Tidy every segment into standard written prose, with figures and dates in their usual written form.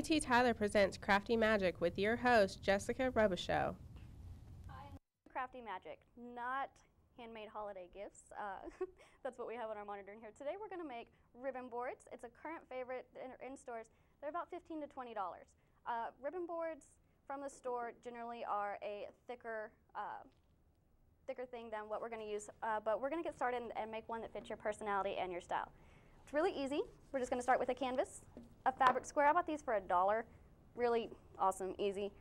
WT Tyler presents Crafty Magic with your host, Jessica Robicheaux. Hi, Crafty Magic, not handmade holiday gifts. That's what we have on our monitor in here. Today we're going to make ribbon boards. It's a current favorite in stores. They're about $15 to $20. Ribbon boards from the store generally are a thicker thing than what we're going to use, but we're going to get started and make one that fits your personality and your style. It's really easy. We're just going to start with a canvas, a fabric square. I bought these for $1. Really awesome, easy.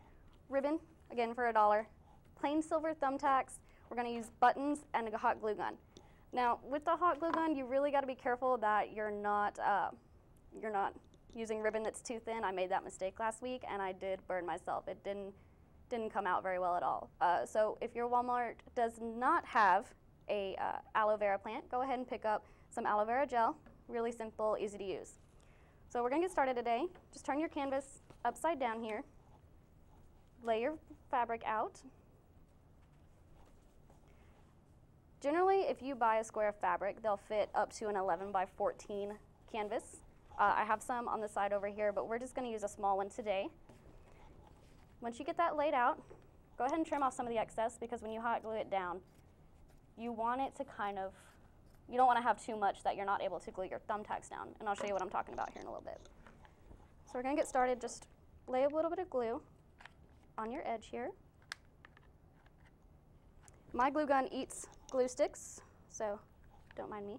Ribbon, again for $1. Plain silver thumbtacks. We're going to use buttons and a hot glue gun. Now, with the hot glue gun, you really got to be careful that you're not using ribbon that's too thin. I made that mistake last week, and I did burn myself. It didn't come out very well at all. So if your Walmart does not have a aloe vera plant, go ahead and pick up some aloe vera gel. Really simple, easy to use. So we're going to get started today. Just turn your canvas upside down here. Lay your fabric out. Generally, if you buy a square of fabric, they'll fit up to an 11 by 14 canvas. I have some on the side over here, but we're just going to use a small one today. Once you get that laid out, go ahead and trim off some of the excess, because when you hot glue it down, you want it to you don't want to have too much that you're not able to glue your thumbtacks down. And I'll show you what I'm talking about here in a little bit. So we're going to get started. Just lay a little bit of glue on your edge here. My glue gun eats glue sticks, so don't mind me.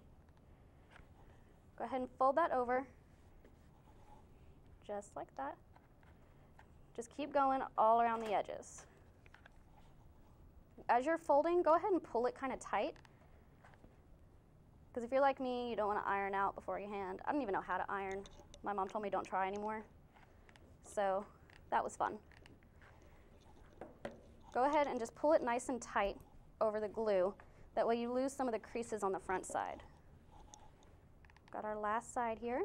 Go ahead and fold that over, just like that. Just keep going all around the edges. As you're folding, go ahead and pull it kind of tight, because if you're like me, you don't want to iron out before you hand. I don't even know how to iron. My mom told me don't try anymore, so that was fun. Go ahead and just pull it nice and tight over the glue. That way you lose some of the creases on the front side. Got our last side here.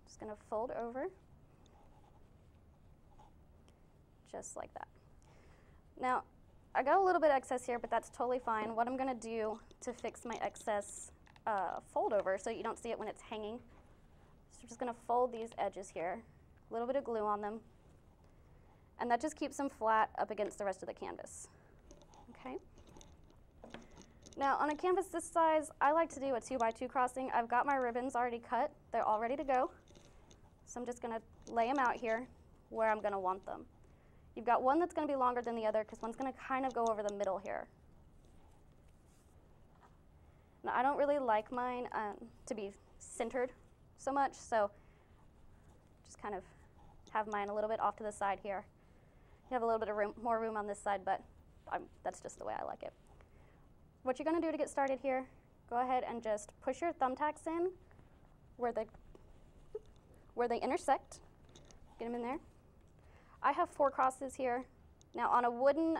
Just going to fold over, just like that. Now, I got a little bit of excess here, but that's totally fine. What I'm going to do to fix my excess fold over so you don't see it when it's hanging, so I'm just going to fold these edges here, a little bit of glue on them, and that just keeps them flat up against the rest of the canvas. Okay. Now, on a canvas this size, I like to do a 2x2 crossing. I've got my ribbons already cut. They're all ready to go. So I'm just going to lay them out here where I'm going to want them. You've got one that's going to be longer than the other, because one's going to kind of go over the middle here. Now, I don't really like mine to be centered so much, so just kind of have mine a little bit off to the side here. You have a little bit of more room on this side, but that's just the way I like it. What you're going to do to get started here, go ahead and just push your thumbtacks in where they intersect. Get them in there. I have 4 crosses here. Now, on a wooden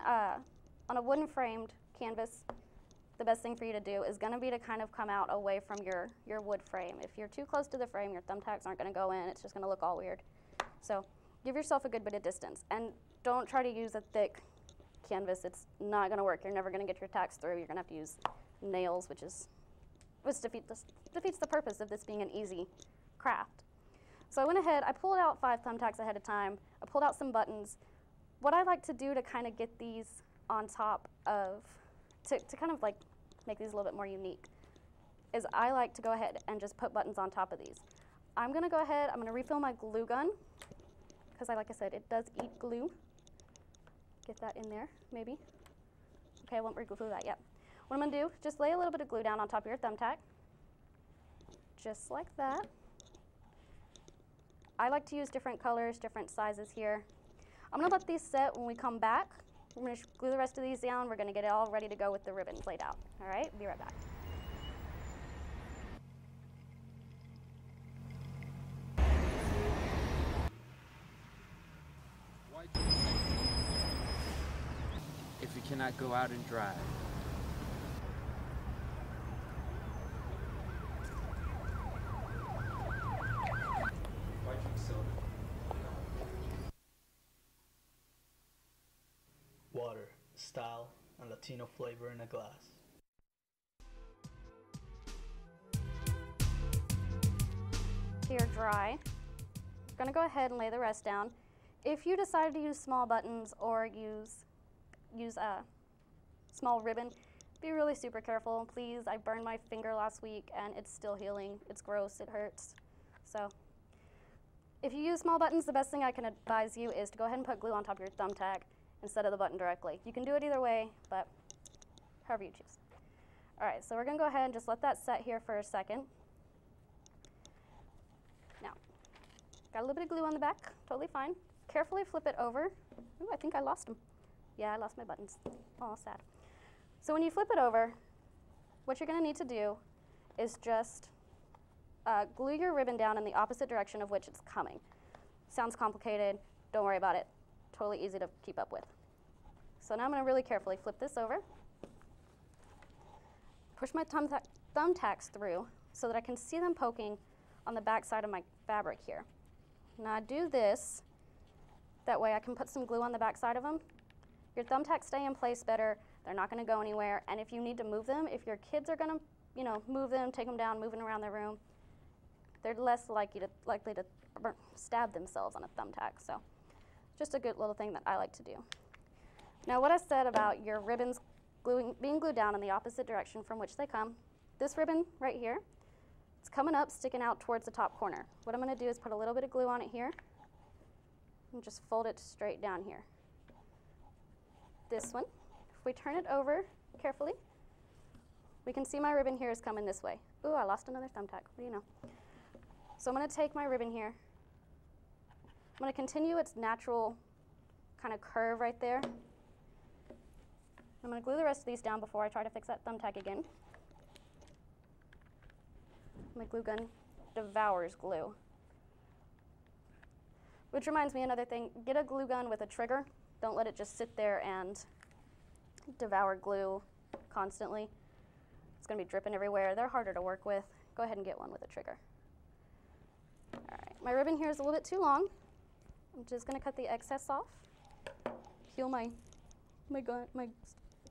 framed canvas, the best thing for you to do is going to be to kind of come out away from your wood frame. If you're too close to the frame, your thumbtacks aren't going to go in. It's just going to look all weird. So give yourself a good bit of distance, and don't try to use a thick canvas. It's not going to work. You're never going to get your tacks through. You're going to have to use nails, which defeats the purpose of this being an easy craft. So I went ahead, I pulled out 5 thumbtacks ahead of time. I pulled out some buttons. What I like to do to kind of get these on top of, to kind of like make these a little bit more unique, is I like to go ahead and just put buttons on top of these. I'm going to go ahead, I'm going to refill my glue gun, because like I said, it does eat glue. Get that in there, maybe. Okay, I won't re-glue that yet. What I'm going to do, just lay a little bit of glue down on top of your thumbtack, just like that. I like to use different colors, different sizes here. I'm going to let these set. When we come back, we're going to glue the rest of these down. We're going to get it all ready to go with the ribbons laid out. All right, be right back. If you cannot go out and drive. Water, style, and Latino flavor in a glass. to your dry. You're gonna go ahead and lay the rest down. If you decide to use small buttons or use a small ribbon, be really super careful, please. I burned my finger last week and it's still healing. It's gross, it hurts. So if you use small buttons, the best thing I can advise you is to go ahead and put glue on top of your thumbtack instead of the button directly. You can do it either way, but however you choose. All right, so we're gonna go ahead and just let that set here for a second. Now, got a little bit of glue on the back, totally fine. Carefully flip it over. Ooh, I think I lost them. Yeah, I lost my buttons. Oh, sad. So when you flip it over, what you're gonna need to do is just glue your ribbon down in the opposite direction of which it's coming. Sounds complicated, don't worry about it. Totally easy to keep up with. So now I'm gonna really carefully flip this over. Push my thumbtacks through so that I can see them poking on the back side of my fabric here. Now I do this, that way I can put some glue on the back side of them. Your thumbtacks stay in place better, they're not gonna go anywhere, and if you need to move them, if your kids are gonna, move them, take them down, moving around their room, they're less likely to stab themselves on a thumbtack. So just a good little thing that I like to do. Now what I said about your ribbons being glued down in the opposite direction from which they come, this ribbon right here, it's coming up, sticking out towards the top corner. What I'm gonna do is put a little bit of glue on it here and just fold it straight down here. This one, if we turn it over carefully, we can see my ribbon here is coming this way. Ooh, I lost another thumbtack, what do you know? So I'm gonna take my ribbon here. I'm gonna continue its natural kind of curve right there. I'm gonna glue the rest of these down before I try to fix that thumbtack again. My glue gun devours glue. Which reminds me another thing, get a glue gun with a trigger. Don't let it just sit there and devour glue constantly. It's gonna be dripping everywhere. They're harder to work with. Go ahead and get one with a trigger. All right, my ribbon here is a little bit too long. I'm just gonna cut the excess off. Peel my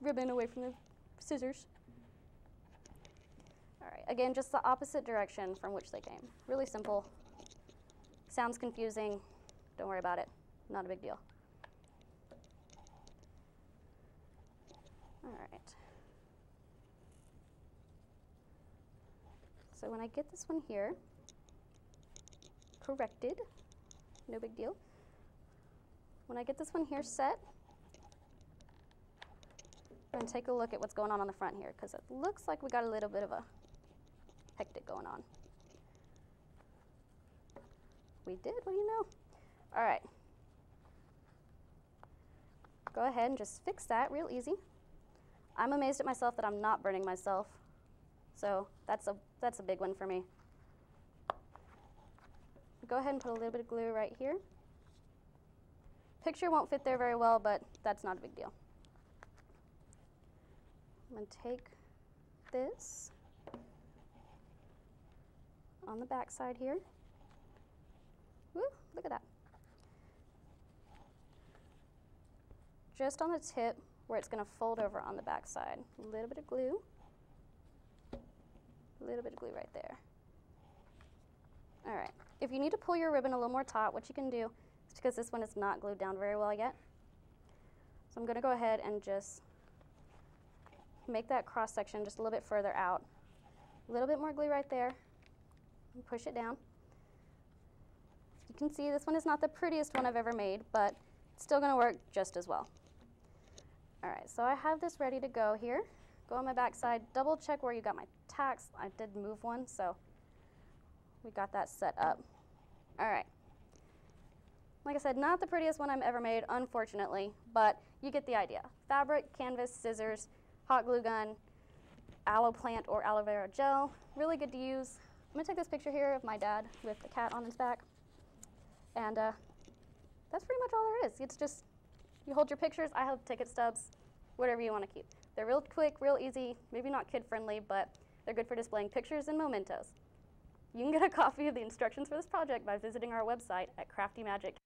ribbon away from the scissors. All right, again, just the opposite direction from which they came. Really simple. Sounds confusing. Don't worry about it. Not a big deal. All right. So when I get this one here corrected, no big deal. When I get this one here set, I'm going to take a look at what's going on the front here, because it looks like we got a little bit of a hectic going on. We did, what do you know? All right. Go ahead and just fix that real easy. I'm amazed at myself that I'm not burning myself. So that's a big one for me. Go ahead and put a little bit of glue right here. Picture won't fit there very well, but that's not a big deal. I'm going to take this on the back side here. Woo, look at that. Just on the tip where it's going to fold over on the back side. A little bit of glue. A little bit of glue right there. All right. If you need to pull your ribbon a little more taut, what you can do is, because this one is not glued down very well yet, so I'm going to go ahead and just make that cross section just a little bit further out. A little bit more glue right there, and push it down. You can see this one is not the prettiest one I've ever made, but it's still going to work just as well. All right, so I have this ready to go here. Go on my back side, double check where you got my tacks. I did move one, so we got that set up. All right. Like I said, not the prettiest one I've ever made, unfortunately, but you get the idea. Fabric, canvas, scissors, hot glue gun, aloe plant or aloe vera gel. Really good to use. I'm gonna take this picture here of my dad with the cat on his back. And that's pretty much all there is. It's just, you hold your pictures, I have ticket stubs, whatever you wanna keep. They're real quick, real easy, maybe not kid-friendly, but they're good for displaying pictures and mementos. You can get a copy of the instructions for this project by visiting our website at Crafty Magic.